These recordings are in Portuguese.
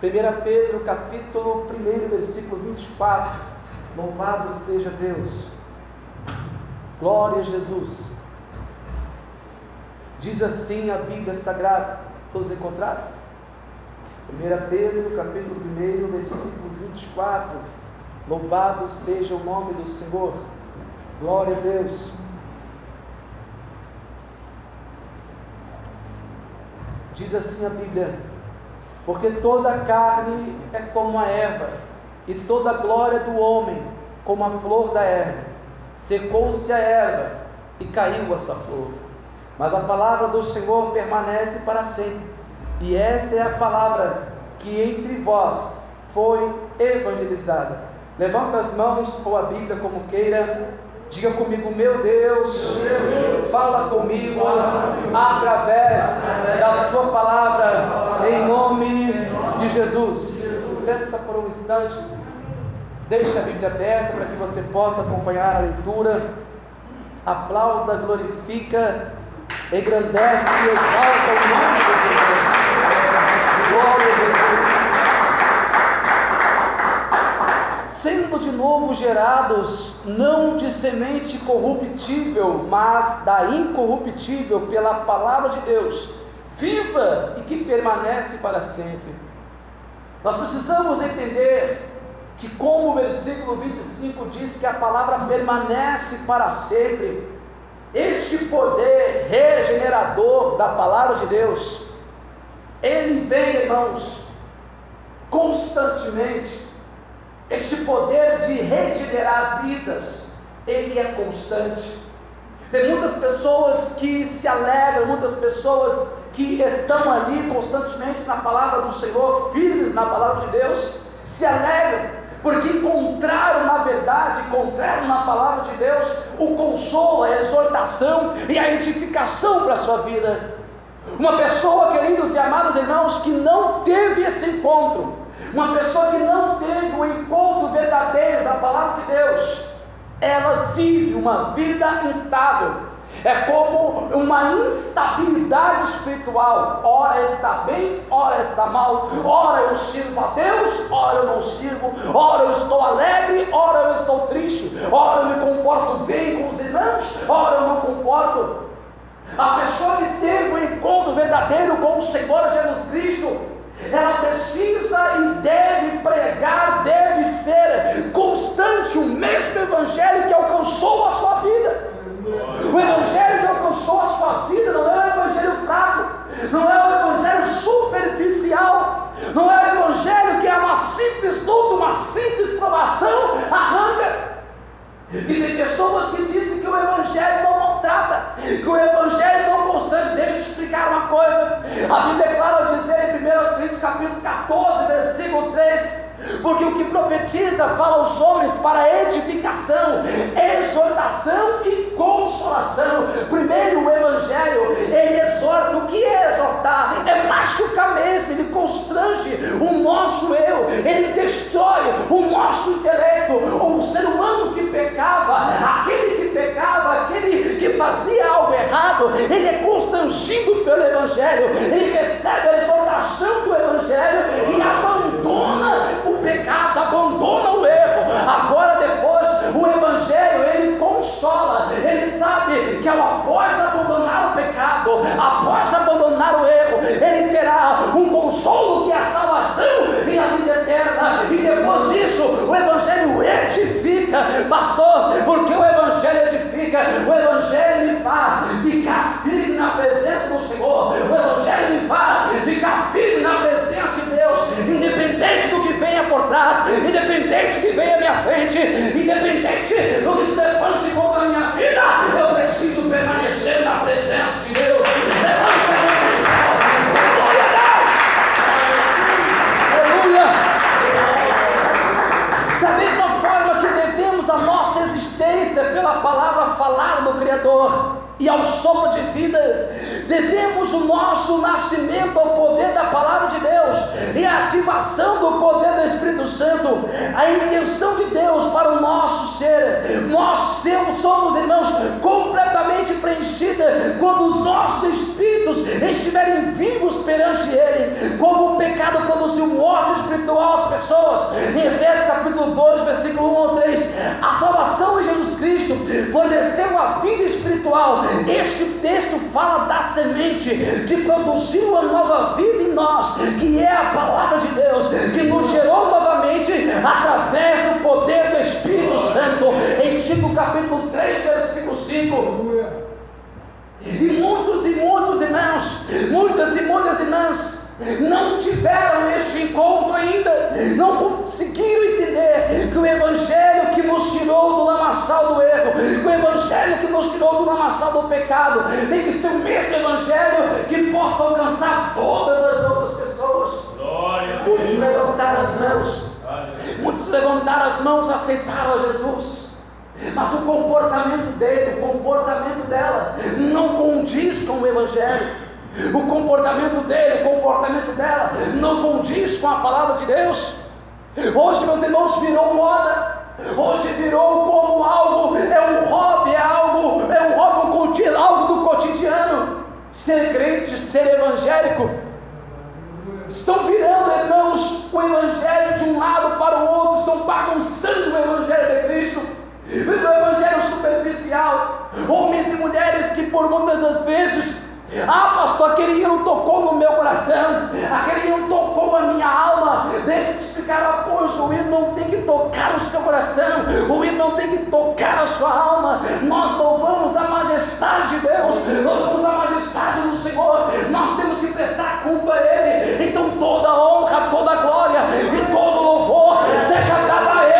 1 Pedro capítulo 1, versículo 24. Louvado seja Deus. Glória a Jesus. Diz assim a Bíblia Sagrada. Todos encontraram? 1 Pedro capítulo 1, versículo 24. Louvado seja o nome do Senhor. Glória a Deus. Diz assim a Bíblia: porque toda a carne é como a erva, e toda a glória do homem como a flor da erva. Secou-se a erva e caiu a sua flor, mas a palavra do Senhor permanece para sempre. E esta é a palavra que entre vós foi evangelizada. Levanta as mãos ou a Bíblia como queira. Diga comigo: meu Deus, fala comigo através da sua palavra, em nome de Jesus. Senta por um instante, deixa a Bíblia aberta para que você possa acompanhar a leitura. Aplauda, glorifica, engrandece e exalta o nome de Jesus. Glória a Jesus. Sendo de novo gerados, não de semente corruptível, mas da incorruptível, pela palavra de Deus, viva e que permanece para sempre. Nós precisamos entender que, como o versículo 25 diz que a palavra permanece para sempre, este poder regenerador da palavra de Deus, ele vem, irmãos, constantemente. Este poder de regenerar vidas, ele é constante. Tem muitas pessoas que se alegram, muitas pessoas que estão ali constantemente na palavra do Senhor, firmes na palavra de Deus, se alegram, porque encontraram na verdade, encontraram na palavra de Deus o consolo, a exortação e a edificação para a sua vida. Uma pessoa, queridos e amados irmãos, que não teve esse encontro, uma pessoa que não teve o encontro verdadeiro da palavra de Deus, ela vive uma vida instável. É como uma instabilidade espiritual. Ora está bem, ora está mal. Ora eu sirvo a Deus, ora eu não sirvo. Ora eu estou alegre, ora eu estou triste. Ora eu me comporto bem com os irmãos, ora eu não comporto. A pessoa que teve o encontro verdadeiro com o Senhor Jesus Cristo, ela precisa e deve pregar, deve ser constante o mesmo evangelho que alcançou a sua vida. O evangelho que alcançou a sua vida não é um evangelho fraco, não é um evangelho superficial, não é um evangelho que é uma simples luta, uma simples provação arranca. E tem pessoas que dizem que o evangelho não maltrata, que o evangelho não constante. Deixa eu te explicar uma coisa. A Bíblia é clara ao dizer em 1 Coríntios capítulo 14, versículo 3, porque o que profetiza fala aos homens para edificação, exortação e consolação. Primeiro, o evangelho, ele exorta. O que é exortar? É machucar mesmo. Ele constrange o nosso eu, ele destrói o nosso intelecto. O ser humano que pecava, aquele que fazia algo errado, ele é constrangido pelo evangelho, ele recebe a exortação do evangelho e abandona o pecado, abandona o erro. Agora depois, o evangelho, ele consola. Ele sabe que após abandonar o pecado, após abandonar o erro, ele terá um consolo que é a salvação e a vida eterna. E depois disso, o evangelho edifica. Pastor, porque o evangelho edifica? O evangelho me faz ficar firme na presença do Senhor. O evangelho me faz ficar firme na presença de Deus, independente do que venha por trás, independente do que venha à minha frente, independente do que se levante contra a minha vida, eu preciso permanecer na presença de Deus. Levanta a mão do céu, glória a Deus, aleluia. Da mesma forma que devemos a nossa existência pela palavra falada do Criador e ao sopro de vida, devemos o nosso nascimento ao poder da palavra de Deus e a ativação do poder do Espírito Santo, a intenção de Deus para o nosso ser. Nós somos, irmãos, completamente preenchidos quando os nossos espíritos estiverem vivos perante Ele. Como o pecado produziu morte espiritual às pessoas. Em Efésios capítulo 2, versículo 1 ao 3, a salvação em Jesus Cristo forneceu a vida espiritual. Este texto fala da semente que produziu a nova vida em nós, que é a palavra de Deus, que nos gerou novamente através do poder do Espírito Santo. Em Tito capítulo 3, versículo 5. E muitos irmãos, muitas e muitas irmãs não tiveram este encontro ainda, não conseguiram entender que o Evangelho que nos tirou do lamaçal do erro, que o Evangelho que nos tirou do lamaçal do pecado, tem que ser o mesmo Evangelho que possa alcançar todas as outras pessoas. Muitos levantaram as mãos, muitos levantaram as mãos, aceitaram a Jesus, mas o comportamento dele, o comportamento dela não condiz com o Evangelho. O comportamento dele, o comportamento dela não condiz com a palavra de Deus. Hoje, meus irmãos, virou moda. Hoje virou como algo, é um hobby, algo do cotidiano. Ser crente, ser evangélico. Estão virando, irmãos, o evangelho de um lado para o outro. Estão bagunçando o evangelho de Cristo. O evangelho superficial. Homens e mulheres que por muitas das vezes, pastor, aquele hino tocou no meu coração, aquele hino tocou a minha alma. Deixa eu te explicar uma coisa: o hino não tem que tocar o seu coração, o hino não tem que tocar a sua alma. Nós louvamos a majestade de Deus, louvamos a majestade do Senhor, nós temos que prestar culto a Ele. Então toda honra, toda glória e todo louvor seja dado a Ele,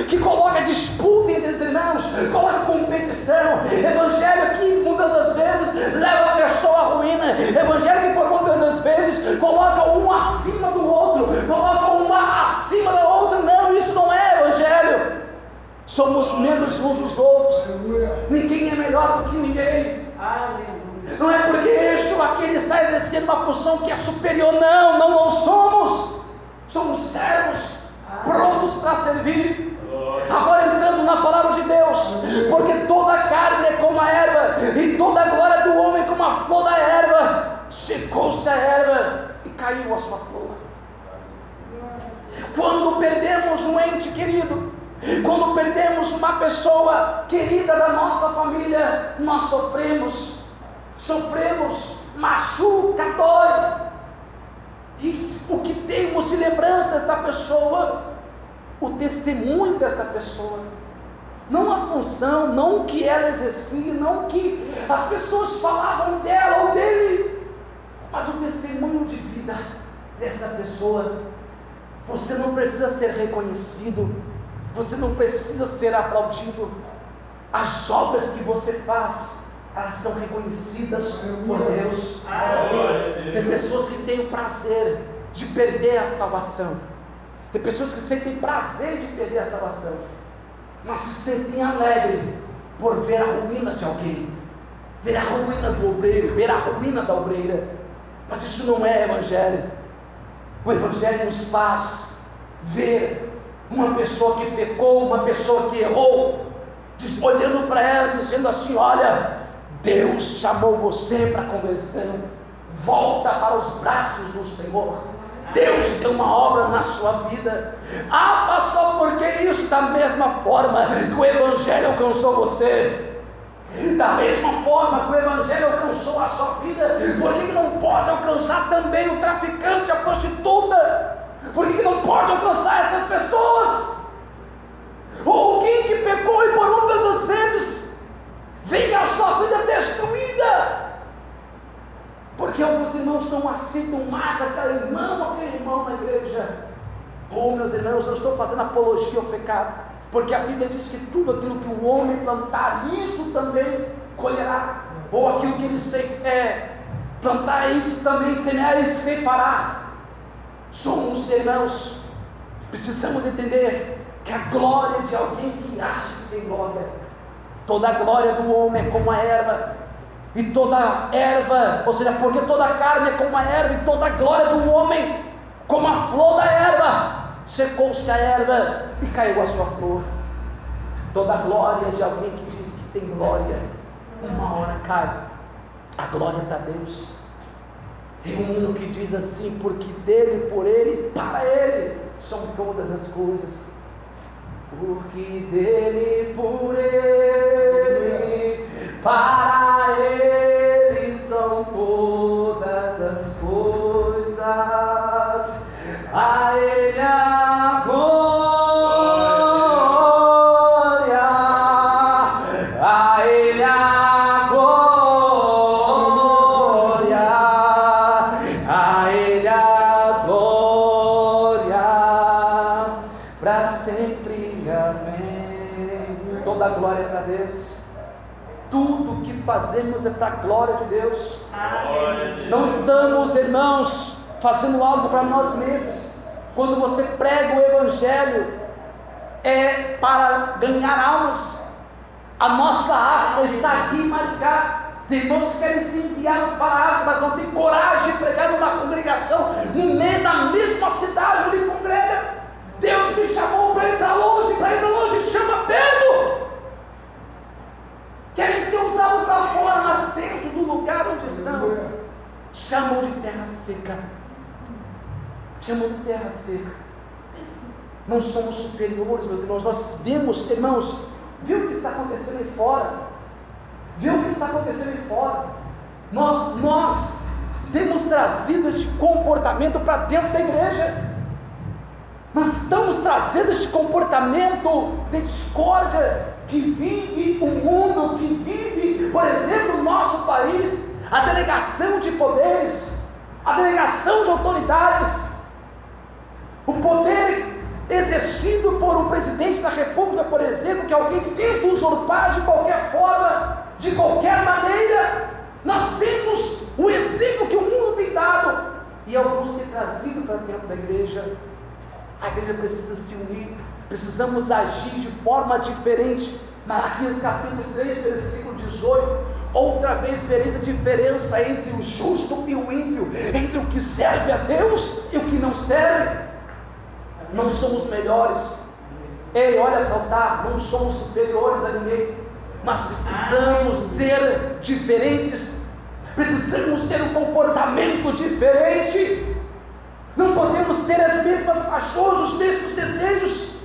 que coloca disputa entre os irmãos, coloca competição. Evangelho que muitas das vezes leva a pessoa à ruína. Evangelho que por muitas das vezes coloca um acima do outro, coloca uma acima da outra. Não, isso não é evangelho. Somos membros uns dos outros. Ninguém é melhor do que ninguém. Não é porque este ou aquele está exercendo uma função que é superior. Não somos. Somos servos, prontos para servir. Agora entrando na palavra de Deus, porque toda a carne é como a erva, e toda a glória do homem como a flor da erva. Secou-se a erva e caiu a sua flor. Quando perdemos um ente querido, quando perdemos uma pessoa querida da nossa família, nós sofremos, machuca, dói. E o que temos de lembrança desta pessoa? O testemunho desta pessoa, não a função, não o que ela exercia, não o que as pessoas falavam dela ou dele, mas o testemunho de vida dessa pessoa. Você não precisa ser reconhecido, você não precisa ser aplaudido. As obras que você faz, elas são reconhecidas por Deus. Tem pessoas que têm o prazer de perder a salvação. Tem pessoas que sentem prazer de perder a salvação, mas se sentem alegres por ver a ruína de alguém, ver a ruína do obreiro, ver a ruína da obreira. Mas isso não é evangelho. O evangelho nos faz ver uma pessoa que pecou, uma pessoa que errou, olhando para ela, dizendo assim: olha, Deus chamou você para a conversão, volta para os braços do Senhor. Deus tem uma obra na sua vida. Pastor, por que isso? Da mesma forma que o Evangelho alcançou você, da mesma forma que o Evangelho alcançou a sua vida, por que não pode alcançar também o traficante, a prostituta? Por que não pode alcançar essas pessoas? Ou alguém que pecou e por muitas das vezes vem a sua vida destruída, porque alguns irmãos não aceitam mais aquele irmão na igreja. Meus irmãos, não estou fazendo apologia ao pecado, porque a Bíblia diz que tudo aquilo que o homem plantar, isso também colherá. Ou aquilo que ele plantar, isso também semear e separar. Somos irmãos, precisamos entender que a glória de alguém que acha que tem glória, toda a glória do homem é como a erva. E toda erva, ou seja, porque toda a carne é como a erva, e toda a glória do homem como a flor da erva. Secou-se a erva e caiu a sua flor. Toda a glória de alguém que diz que tem glória, uma hora cai. A glória para Deus. Tem um hino que diz assim: porque dele, por ele, para ele são todas as coisas. Porque dele, por ele, para ele são todas as coisas. A ele a glória, a ele a glória, a ele a glória, para sempre, amém. Toda a glória para Deus. Tudo que fazemos é para a glória de Deus. Não estamos, irmãos, fazendo algo para nós mesmos. Quando você prega o Evangelho, é para ganhar almas. A nossa África está aqui em Maricá. Tem irmãos que querem ser enviados para a África, mas não tem coragem de pregar numa congregação na mesma cidade onde congrega. Deus me chamou para ir para longe, chama perto. Querem ser usados para fora, mas dentro do lugar onde estão, chamam de terra seca. Chamam de terra seca. Não somos superiores, meus irmãos. Nós vemos, irmãos, viu o que está acontecendo aí fora? Viu o que está acontecendo aí fora? Nós temos trazido este comportamento para dentro da igreja. Nós estamos trazendo este comportamento de discórdia que vive o mundo, que vive, por exemplo, o nosso país, a delegação de poderes, a delegação de autoridades, o poder exercido por um presidente da república, por exemplo, que alguém tenta usurpar de qualquer forma, de qualquer maneira. Nós temos o exemplo que o mundo tem dado, e alguns têm trazido para dentro da igreja. A igreja precisa se unir, precisamos agir de forma diferente. Malaquias capítulo 3, versículo 18, outra vez vereis a diferença entre o justo e o ímpio, entre o que serve a Deus e o que não serve. Não somos melhores. Ei, olha para o altar, não somos superiores a ninguém, mas precisamos ser diferentes, precisamos ter um comportamento diferente. Não podemos ter as mesmas paixões, os mesmos desejos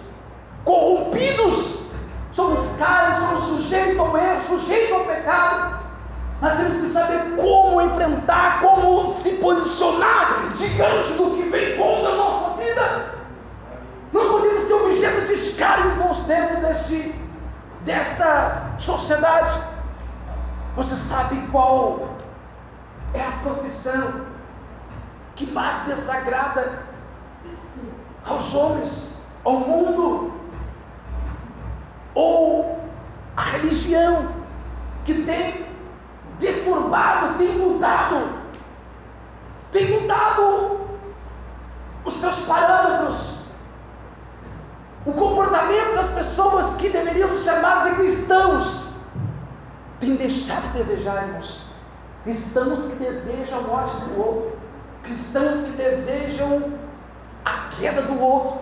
corrompidos. Somos carnes, somos sujeitos ao erro, sujeitos ao pecado. Mas temos que saber como enfrentar, como se posicionar diante do que vem contra a nossa vida. Não podemos ser objeto de escárnio dentro desta sociedade. Você sabe qual é a profissão que mais desagrada aos homens, ao mundo, ou a religião que tem deturbado, tem mudado os seus parâmetros, o comportamento das pessoas que deveriam se chamar de cristãos, tem deixado de desejar, irmãos. Cristãos que desejam a morte do outro, cristãos que desejam a queda do outro,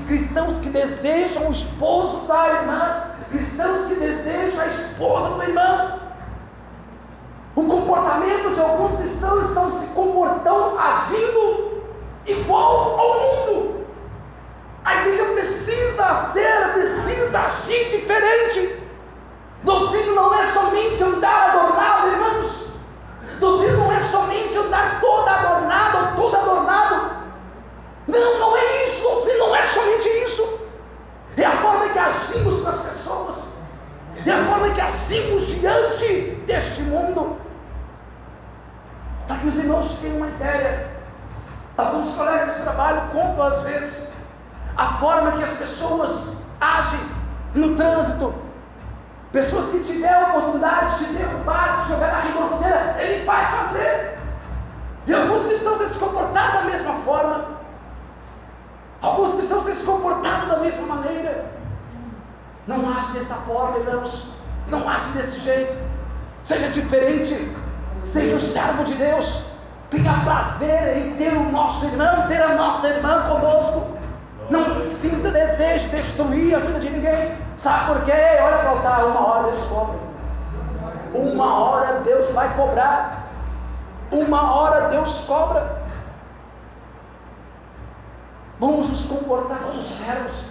cristãos que desejam o esposo da irmã, cristãos que desejam a esposa do irmão. O comportamento de alguns cristãos estão agindo igual ao mundo. A igreja precisa agir diferente. Doutrina não é somente andar adornado, irmãos. Doutrina não é somente andar todo adornado ou todo adornado. Não é isso. Doutrina não é somente isso. É a forma que agimos com as pessoas. É a forma que agimos diante deste mundo. Para que os irmãos tenham uma ideia, alguns colegas de trabalho contam às vezes a forma que as pessoas agem no trânsito. Pessoas que tiver a oportunidade de derrubar, de jogar na ribanceira, ele vai fazer. E alguns cristãos têm se comportado da mesma forma. Alguns cristãos têm se comportado da mesma maneira. Não age dessa forma, irmãos. Não age desse jeito. Seja diferente. Seja um servo de Deus. Tenha prazer em ter o nosso irmão, ter a nossa irmã conosco. Não sinta desejo de destruir a vida de ninguém. Sabe por quê? Olha para o altar, uma hora Deus cobra. Uma hora Deus vai cobrar. Uma hora Deus cobra. Vamos nos comportar como servos.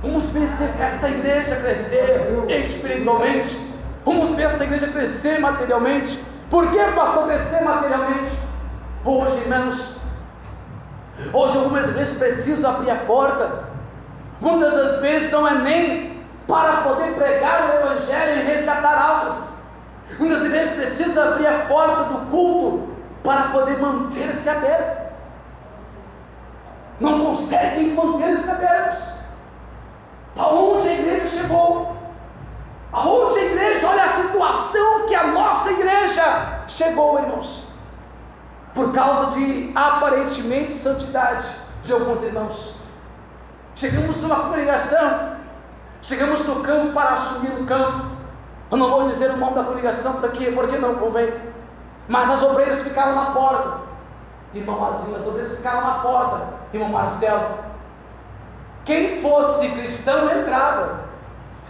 Vamos ver esta igreja crescer espiritualmente. Vamos ver essa igreja crescer materialmente. Por que, pastor, crescer materialmente? Hoje, irmãos, hoje algumas vezes preciso abrir a porta. Muitas das vezes não é nem para poder pregar o Evangelho e resgatar almas. Muitas vezes precisa abrir a porta do culto para poder manter-se aberto. Não conseguem manter-se abertos. Aonde a igreja chegou? Aonde a igreja, olha a situação que a nossa igreja chegou, irmãos, por causa de aparentemente santidade de alguns irmãos. Chegamos numa congregação, chegamos no campo para assumir o campo. Eu não vou dizer o nome da congregação porque não convém, mas as obreiras ficaram na porta. Irmão Azinho, as obreiras ficaram na porta. Irmão Marcelo, quem fosse cristão entrava.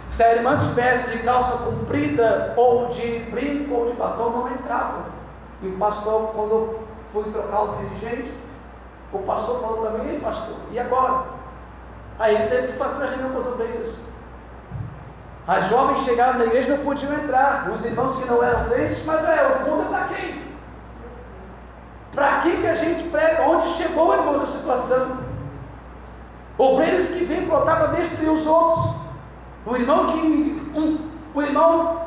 Se a irmã estivesse de calça comprida, ou de brinco, ou de batom, não entrava. E o pastor, quando eu fui trocar o dirigente, o pastor falou para mim: ei, pastor, e agora? Aí ele teve que fazer uma reunião com as obreiras. As jovens chegaram na igreja e não podiam entrar. Os irmãos que não eram crentes, mas o culto é para quem? Para quem que a gente prega? Onde chegou, irmãos, a situação? Obreiros que vêm plotar para destruir os outros. O irmão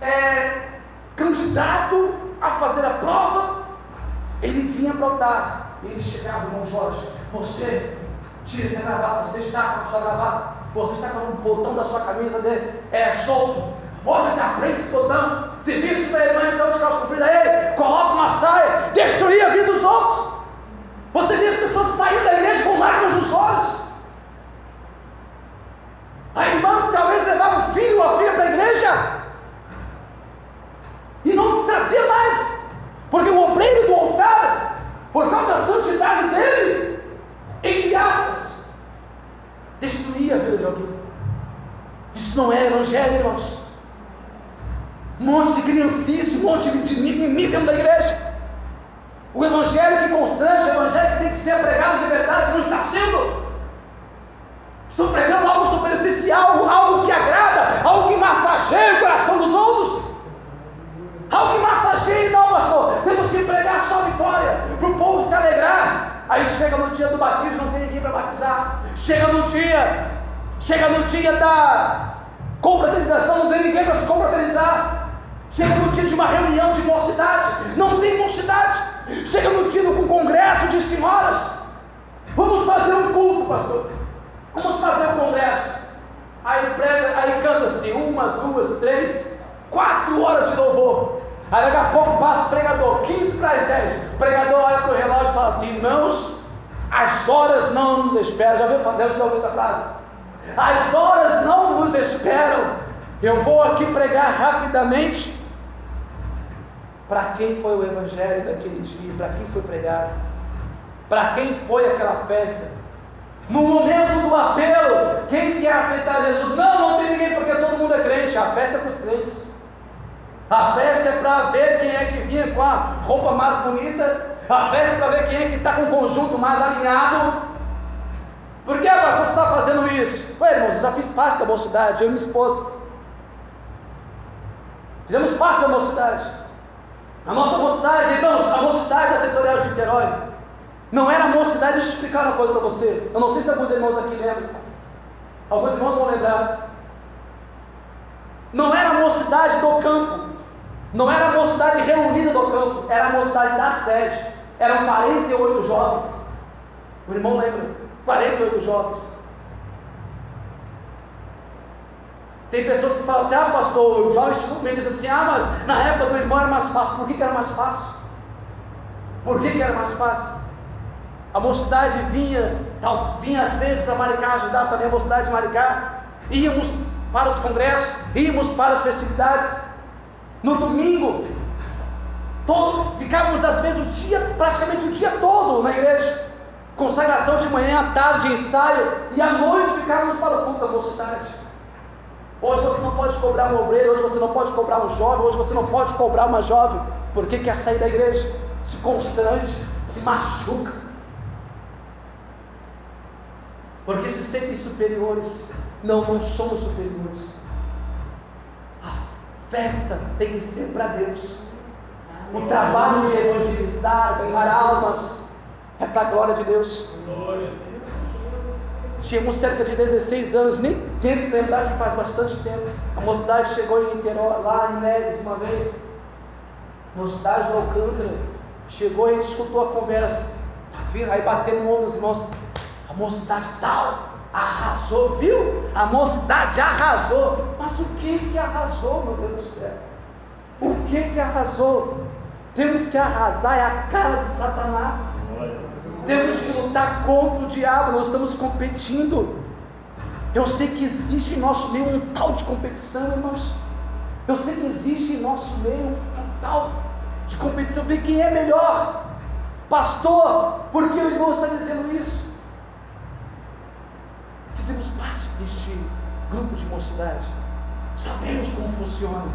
é candidato a fazer a prova, ele vinha brotar. Ele chegava: irmão Jorge, você tira essa gravata, você está com a sua gravata, você está com o botão da sua camisa solto, bota esse aprende esse botão. Se visse uma irmã então de calça comprida, ei, coloca uma saia, destruir a vida dos outros. Você vê as pessoas saindo da igreja com lágrimas nos olhos. A irmã talvez levava o filho ou a filha para a igreja e não trazia mais, porque o obreiro do altar, por causa da santidade dele, entre aspas, destruía a vida de alguém. Isso não é evangelho, irmãos. Um monte de criancice, um monte de mimimi dentro da igreja. O evangelho que constrange, o evangelho que tem que ser pregado de verdade, não está sendo. Estou pregando algo superficial, algo que agrada, algo que massageia o coração dos outros. Algo que massageia, não, pastor. Temos que pregar só vitória, para o povo se alegrar. Aí chega no dia do batismo, não tem ninguém para batizar. Chega no dia da confraternização, não tem ninguém para se confraternizar. Chega no dia de uma reunião de mocidade, não tem mocidade. Chega no dia com um congresso de senhoras, vamos fazer um culto, pastor, vamos fazer um congresso. Aí prega, aí canta-se 1, 2, 3, 4 horas de louvor. Aí daqui a pouco passa o pregador, 15 para as 10. O pregador olha para o relógio e fala assim: irmãos, as horas não nos esperam. Já ouviu essa frase? As horas não nos esperam. Eu vou aqui pregar rapidamente. Para quem foi o evangelho daquele dia? Para quem foi pregado? Para quem foi aquela festa? No momento do apelo, quem quer aceitar Jesus? Não tem ninguém, porque todo mundo é crente. A festa é para os crentes. A festa é para ver quem é que vinha com a roupa mais bonita. A festa é para ver quem é que está com o conjunto mais alinhado. Por que, pastor, você está fazendo isso? Ué, irmãos, eu já fiz parte da mocidade, eu e minha esposa. Fizemos parte da mocidade. A nossa mocidade, irmãos, a mocidade da setorial de Niterói não era a mocidade. Deixa eu explicar uma coisa para você. Eu não sei se alguns irmãos aqui lembram. Alguns irmãos vão lembrar. Não era a mocidade do campo, não era a mocidade reunida do campo, era a mocidade da sede. Eram 48 jovens. O irmão lembra? 48 jovens. Tem pessoas que falam assim: ah, pastor, o jovem chegou comigo e disse assim: ah, mas na época do irmão era mais fácil. Por que era mais fácil? Por que era mais fácil? A mocidade vinha às vezes para Maricá ajudar também a mocidade de Maricá. Íamos para os congressos, íamos para as festividades. No domingo, ficávamos às vezes praticamente o dia todo na igreja. consagração de manhã, à tarde, ensaio, e à noite ficávamos para o culto da mocidade. Hoje você não pode cobrar um obreiro, hoje você não pode cobrar um jovem, hoje você não pode cobrar uma jovem, porque quer sair da igreja, se constrange, se machuca, porque se sentem superiores. Não somos superiores. A festa tem que ser para Deus. O trabalho de evangelizar, ganhar almas, é para a glória de Deus. Tínhamos cerca de 16 anos, nem tento lembrar que faz bastante tempo. A mocidade chegou em Niterói, lá em Neves, uma vez. A mocidade do Alcântara chegou e a gente escutou a conversa. Tá vendo? Aí bateu no ombro os irmãos. A mocidade tal arrasou, viu? A mocidade arrasou. Mas o que arrasou, meu Deus do céu? O que arrasou? Temos que arrasar, é a cara de Satanás. Temos que lutar contra o diabo, nós estamos competindo. Eu sei que existe em nosso meio um tal de competição, irmãos. Eu sei que existe em nosso meio um tal de competição. Ver quem é melhor. Pastor, por que o irmão está dizendo isso? Fizemos parte deste grupo de mocidade. Sabemos como funciona.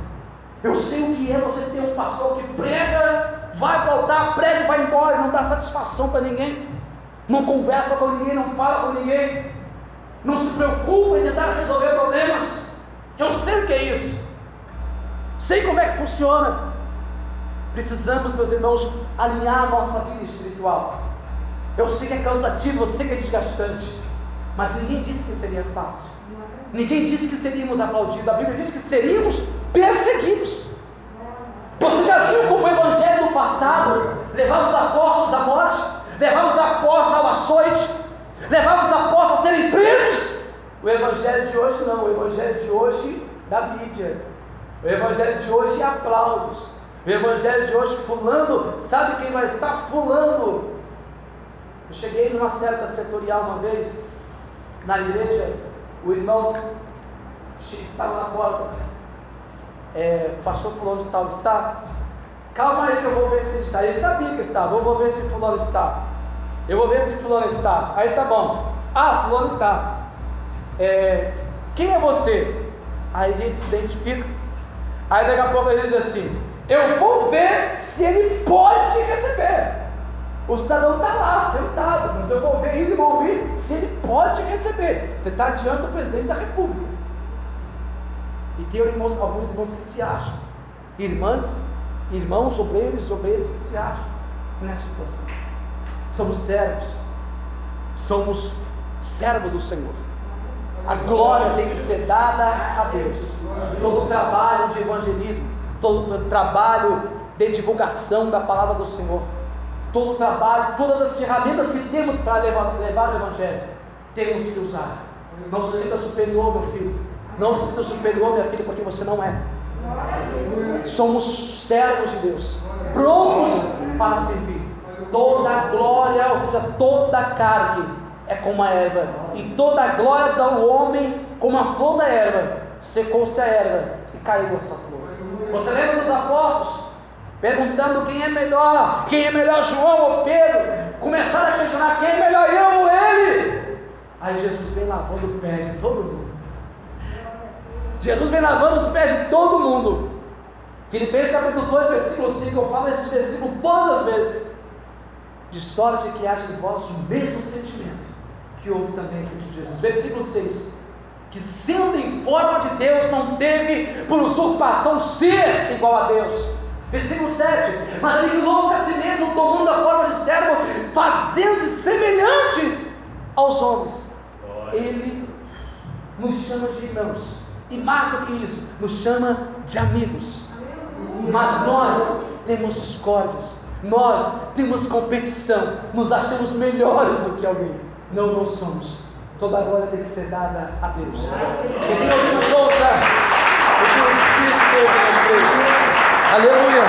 Eu sei o que é você ter um pastor que prega, vai para o altar, prega e vai embora, não dá satisfação para ninguém, não conversa com ninguém, não fala com ninguém, não se preocupa em tentar resolver problemas. Eu sei o que é isso, sei como é que funciona. Precisamos, meus irmãos, alinhar a nossa vida espiritual. Eu sei que é cansativo, eu sei que é desgastante, mas ninguém disse que seria fácil, ninguém disse que seríamos aplaudidos. A Bíblia diz que seríamos perseguidos. Você já viu como o evangelho do passado levava os apóstolos à morte, levava os apóstolos ao açoite, levava os apóstolos a serem presos? O evangelho de hoje não. O evangelho de hoje dá mídia, o evangelho de hoje é aplausos, o evangelho de hoje fulano, sabe quem vai estar? Fulano. Eu cheguei numa certa setorial uma vez na igreja, o irmão estava na porta. O pastor fulano de tal está? Calma aí que eu vou ver se ele está. Ele sabia que estava. Eu vou ver se fulano está. Eu vou ver se fulano está. Aí tá bom. Ah, fulano está. Quem é você? Aí a gente se identifica. Aí daqui a pouco ele diz assim: eu vou ver se ele pode receber. O cidadão está lá, sentado, mas eu vou ver ele e vou ouvir se ele pode receber. Você está diante do presidente da República. E tem alguns irmãos que se acham, irmãos, obreiros que se acham nessa situação. Somos servos do Senhor. A glória tem que ser dada a Deus. Todo o trabalho de evangelismo, todo o trabalho de divulgação da palavra do Senhor, todo o trabalho, todas as ferramentas que temos para levar o evangelho, temos que usar. Não se sinta superior, meu filho. Não se sinta superior, minha filha, porque você não é. Somos servos de Deus, prontos para servir. Toda a glória, ou seja, toda a carne é como a erva, e toda a glória do homem como a flor da erva. Secou-se a erva e caiu a sua flor. Você lembra dos apóstolos perguntando quem é melhor, João ou Pedro? Começaram a questionar: quem é melhor, eu ou ele? Aí Jesus vem lavando o pé de todo mundo. Jesus vem lavando os pés de todo mundo. Filipenses capítulo 2, versículo 5, eu falo esse versículo todas as vezes. De sorte que haja de vós o mesmo sentimento que houve também em Cristo Jesus. Versículo 6, que sendo em forma de Deus, não teve por usurpação ser igual a Deus. Versículo 7, mas aniquilou-se a si mesmo, tomando a forma de servo, fazendo-se semelhantes aos homens. Ele nos chama de irmãos. E mais do que isso, nos chama de amigos. Mas nós temos discórdias, nós temos competição, nos achamos melhores do que alguém. Não somos. Toda a glória tem que ser dada a Deus. Quem tem ouvido ouça o que o Espírito Deus nos fez. Aleluia.